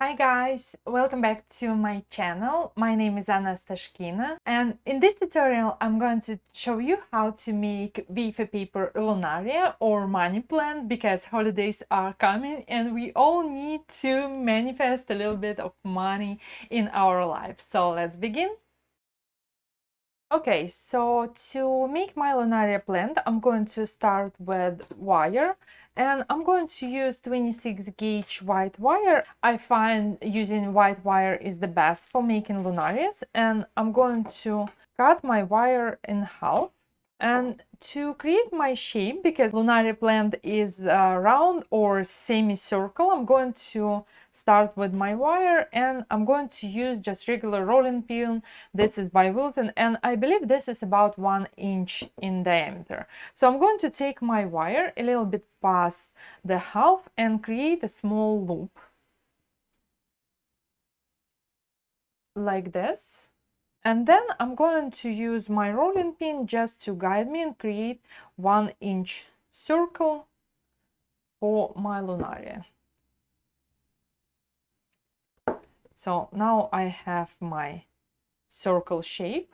Hi guys, welcome back to my channel. My name is Anna Stashkina, and in this tutorial I'm going to show you how to make Wafer paper Lunaria or money plant, because holidays are coming and we all need to manifest a little bit of money in our life. So let's begin. Okay, so to make my Lunaria plant, I'm going to start with wire, and I'm going to use 26 gauge white wire. I find using white wire is the best for making Lunarias, and I'm going to cut my wire in half. And to create my shape, because Lunaria plant is round or semicircle, I'm going to start with my wire, and I'm going to use just regular rolling pin. This is by Wilton, and I believe this is about 1 inch in diameter. So I'm going to take my wire a little bit past the half and create a small loop like this. And then I'm going to use my rolling pin just to guide me and create 1 inch circle for my Lunaria. So now I have my circle shape,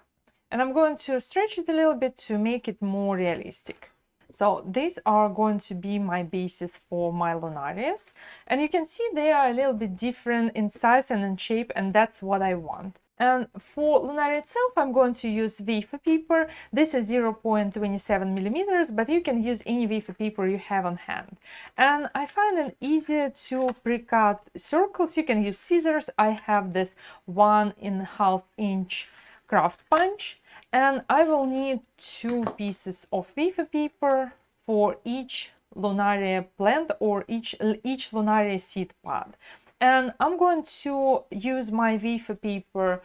and I'm going to stretch it a little bit to make it more realistic. So these are going to be my bases for my Lunarias, and you can see they are a little bit different in size and in shape, and that's what I want. And for Lunaria itself, I'm going to use Wafer paper. This is 0.27 millimeters, but you can use any Wafer paper you have on hand. And I find it easier to pre-cut circles. You can use scissors. I have this 1.5 inch craft punch, and I will need 2 pieces of Wafer paper for each Lunaria plant or each Lunaria seed pod. And I'm going to use my Wafer paper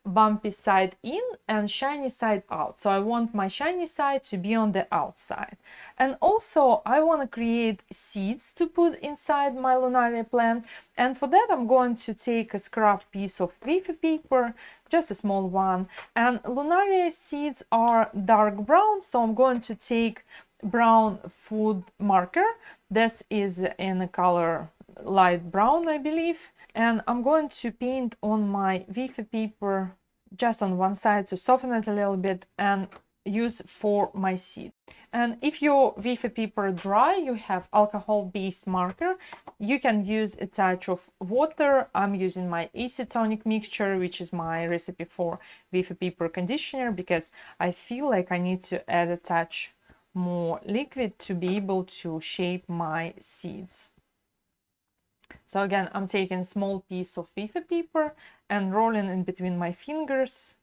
bumpy side in and shiny side out. So I want my shiny side to be on the outside. And also I want to create seeds to put inside my Lunaria plant. And for that I'm going to take a scrap piece of Wafer paper, just a small one. And Lunaria seeds are dark brown, so I'm going to take brown food marker. This is in the color light brown, I believe, and I'm going to paint on my Wafer paper just on one side to soften it a little bit and use for my seed. And if your Wafer paper dry, you have alcohol-based marker, you can use a touch of water. I'm using my acetonic mixture, which is my recipe for Wafer paper conditioner, because I feel like I need to add a touch more liquid to be able to shape my seeds. So again, I'm taking a small piece of Wafer paper and rolling in between my fingers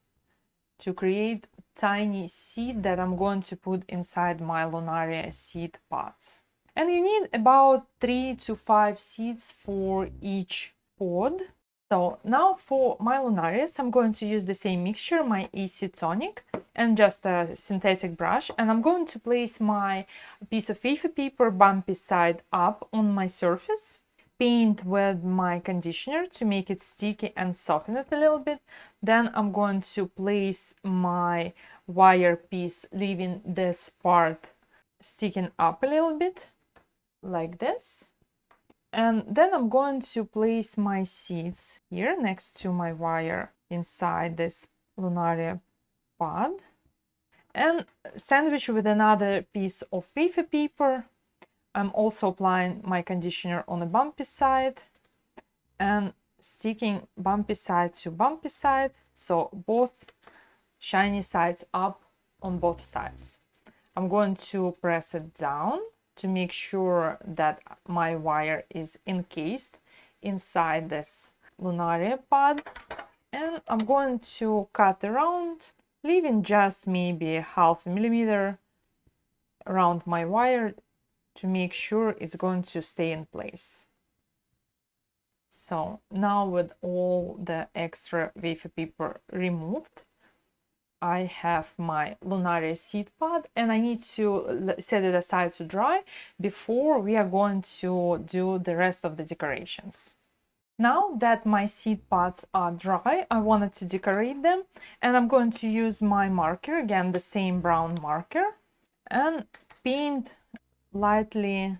to create tiny seed that I'm going to put inside my Lunaria seed pods. And you need about 3 to 5 seeds for each pod. So now for my Lunarias, I'm going to use the same mixture, my acetonic, and just a synthetic brush. And I'm going to place my piece of Wafer paper bumpy side up on my surface, paint with my conditioner to make it sticky and soften it a little bit. Then I'm going to place my wire piece, leaving this part sticking up a little bit like this. And then I'm going to place my seeds here next to my wire inside this Lunaria pod, and sandwich with another piece of Wafer paper. I'm also applying my conditioner on the bumpy side and sticking bumpy side to bumpy side, so both shiny sides up on both sides. I'm going to press it down to make sure that my wire is encased inside this Lunaria pod, and I'm going to cut around, leaving just maybe 0.5 millimeter around my wire to make sure it's going to stay in place. So now with all the extra Wafer paper removed, I have my Lunaria seed pod, and I need to set it aside to dry before we are going to do the rest of the decorations. Now that my seed pods are dry, I wanted to decorate them, and I'm going to use my marker, again the same brown marker, and paint lightly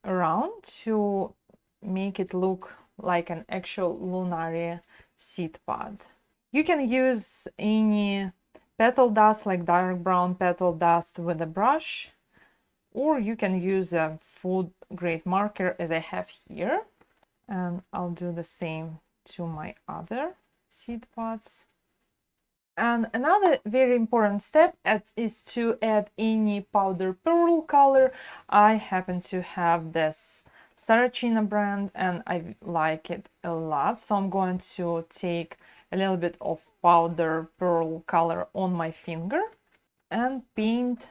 around to make it look like an actual Lunaria seed pod. You can use any petal dust, like dark brown petal dust, with a brush, or you can use a food grade marker as I have here. And I'll do the same to my other seed pods. And another very important step is to add any powder pearl color. I happen to have this Saracina brand and I like it a lot, so I'm going to take a little bit of powder pearl color on my finger and paint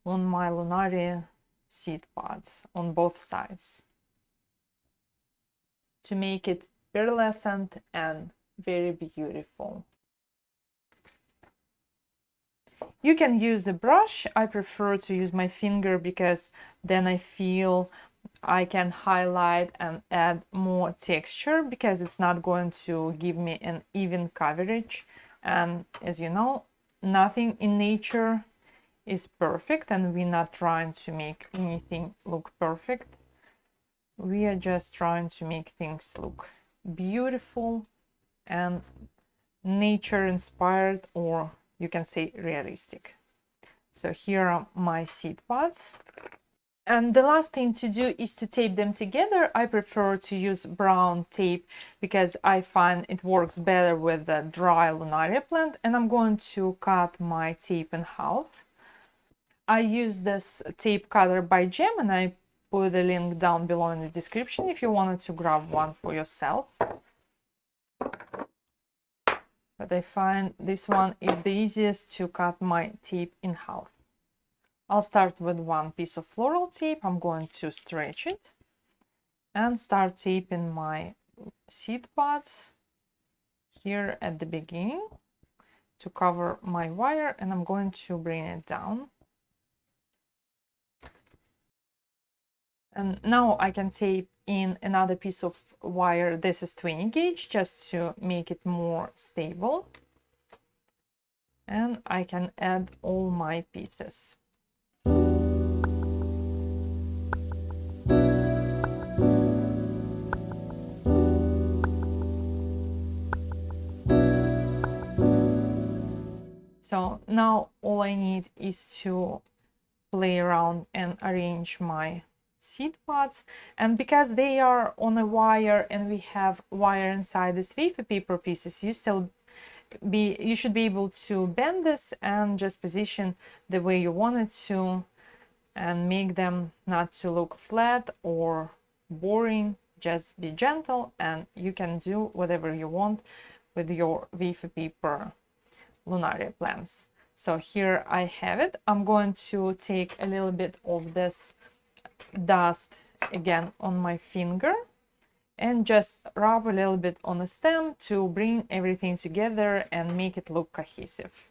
on my Lunaria seed pods on both sides to make it pearlescent and very beautiful. You can use a brush. I prefer to use my finger because then I feel I can highlight and add more texture, because it's not going to give me an even coverage. And as you know, nothing in nature is perfect, and we're not trying to make anything look perfect. We are just trying to make things look beautiful and nature inspired, or you can say realistic. So here are my seed pods. And the last thing to do is to tape them together. I prefer to use brown tape because I find it works better with the dry Lunaria plant. And I'm going to cut my tape in half. I use this tape cutter by Gem, and I put a link down below in the description if you wanted to grab one for yourself. But I find this one is the easiest to cut my tape in half. I'll start with one piece of floral tape. I'm going to stretch it and start taping my seed pods here at the beginning to cover my wire, and I'm going to bring it down. And now I can tape in another piece of wire. This is 20 gauge, just to make it more stable. And I can add all my pieces. So now all I need is to play around and arrange my seed pods, and because they are on a wire and we have wire inside these wafer paper pieces, you should be able to bend this and just position the way you want it to, and make them not to look flat or boring. Just be gentle, and you can do whatever you want with your wafer paper Lunaria plants. So here I have it. I'm going to take a little bit of this dust again on my finger and just rub a little bit on the stem to bring everything together and make it look cohesive.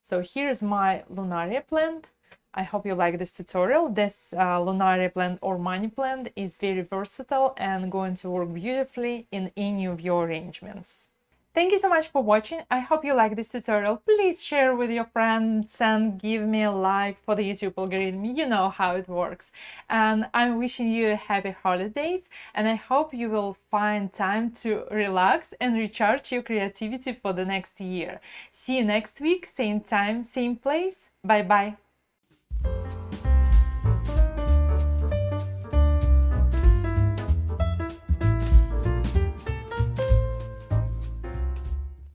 So here's my Lunaria plant. I hope you like this tutorial. This Lunaria plant or money plant is very versatile and going to work beautifully in any of your arrangements. Thank you so much for watching. I hope you like this tutorial. Please share with your friends and give me a like for the YouTube algorithm. You know how it works. And I'm wishing you happy holidays, and I hope you will find time to relax and recharge your creativity for the next year. See you next week, same time, same place. Bye bye.